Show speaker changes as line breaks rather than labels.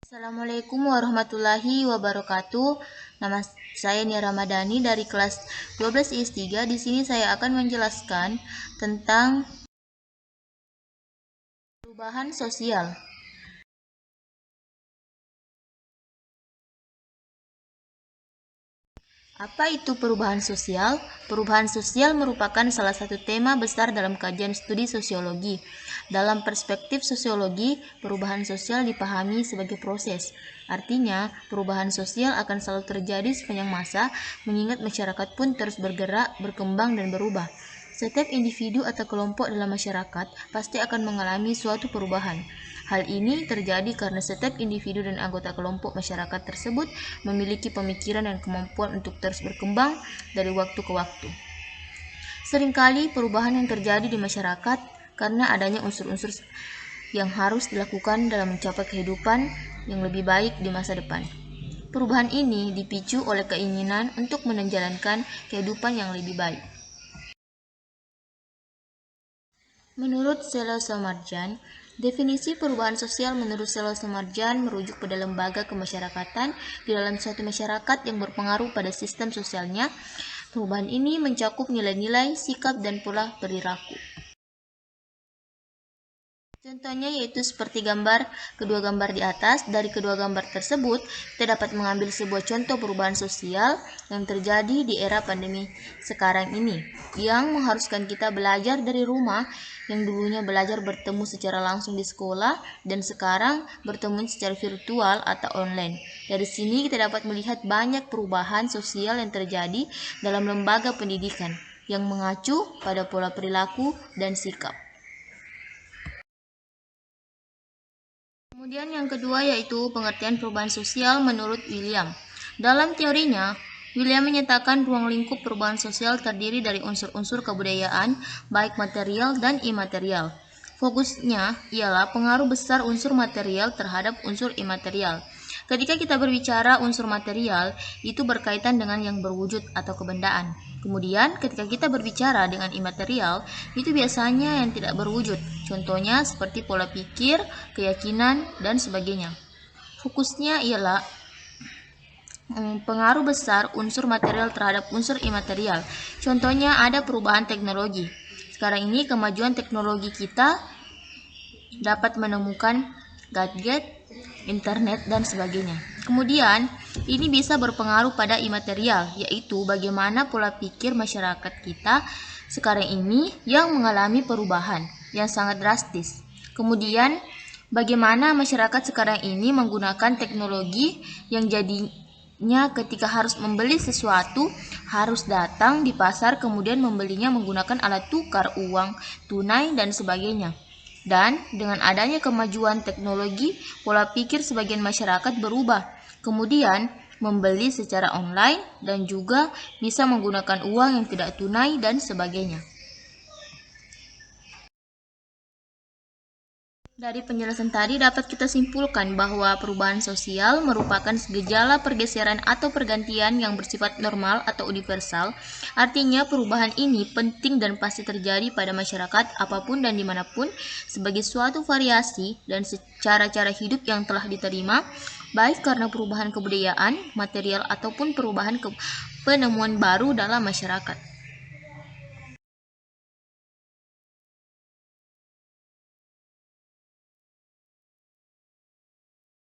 Assalamualaikum warahmatullahi wabarakatuh. Nama saya Nia Ramadhani dari kelas 12 IS3. Di sini saya akan menjelaskan tentang perubahan sosial. Apa itu perubahan sosial? Perubahan sosial merupakan salah satu tema besar dalam kajian studi sosiologi. Dalam perspektif sosiologi, perubahan sosial dipahami sebagai proses. Artinya, perubahan sosial akan selalu terjadi sepanjang masa, mengingat masyarakat pun terus bergerak, berkembang, dan berubah. Setiap individu atau kelompok dalam masyarakat pasti akan mengalami suatu perubahan. Hal ini terjadi karena setiap individu dan anggota kelompok masyarakat tersebut memiliki pemikiran dan kemampuan untuk terus berkembang dari waktu ke waktu. Seringkali perubahan yang terjadi di masyarakat karena adanya unsur-unsur yang harus dilakukan dalam mencapai kehidupan yang lebih baik di masa depan. Perubahan ini dipicu oleh keinginan untuk menjalankan kehidupan yang lebih baik. Menurut Selo Samarjan, definisi perubahan sosial menurut Selo Samarjan merujuk pada lembaga kemasyarakatan di dalam suatu masyarakat yang berpengaruh pada sistem sosialnya. Perubahan ini mencakup nilai-nilai, sikap, dan pola perilaku. Contohnya yaitu seperti kedua gambar di atas. Dari kedua gambar tersebut, kita dapat mengambil sebuah contoh perubahan sosial yang terjadi di era pandemi sekarang ini, yang mengharuskan kita belajar dari rumah, yang dulunya belajar bertemu secara langsung di sekolah, dan sekarang bertemu secara virtual atau online. Dari sini kita dapat melihat banyak perubahan sosial yang terjadi dalam lembaga pendidikan, yang mengacu pada pola perilaku dan sikap. Kemudian yang kedua yaitu pengertian perubahan sosial menurut William. Dalam teorinya, William menyatakan ruang lingkup perubahan sosial terdiri dari unsur-unsur kebudayaan, baik material dan imaterial. Fokusnya ialah pengaruh besar unsur material terhadap unsur imaterial. Ketika kita berbicara unsur material, itu berkaitan dengan yang berwujud atau kebendaan. Kemudian, ketika kita berbicara dengan imaterial, itu biasanya yang tidak berwujud. Contohnya seperti pola pikir, keyakinan, dan sebagainya. Fokusnya ialah pengaruh besar unsur material terhadap unsur imaterial. Contohnya ada perubahan teknologi. Sekarang ini kemajuan teknologi kita dapat menemukan gadget, internet, dan sebagainya. Kemudian, ini bisa berpengaruh pada imaterial, yaitu bagaimana pola pikir masyarakat kita sekarang ini yang mengalami perubahan yang sangat drastis. Kemudian, bagaimana masyarakat sekarang ini menggunakan teknologi yang jadinya ketika harus membeli sesuatu, harus datang di pasar kemudian membelinya menggunakan alat tukar uang tunai dan sebagainya. Dan dengan adanya kemajuan teknologi, pola pikir sebagian masyarakat berubah. Kemudian membeli secara online dan juga bisa menggunakan uang yang tidak tunai dan sebagainya. Dari penjelasan tadi dapat kita simpulkan bahwa perubahan sosial merupakan gejala pergeseran atau pergantian yang bersifat normal atau universal. Artinya perubahan ini penting dan pasti terjadi pada masyarakat apapun dan dimanapun sebagai suatu variasi dan cara hidup yang telah diterima, baik karena perubahan kebudayaan, material, ataupun perubahan penemuan baru dalam masyarakat.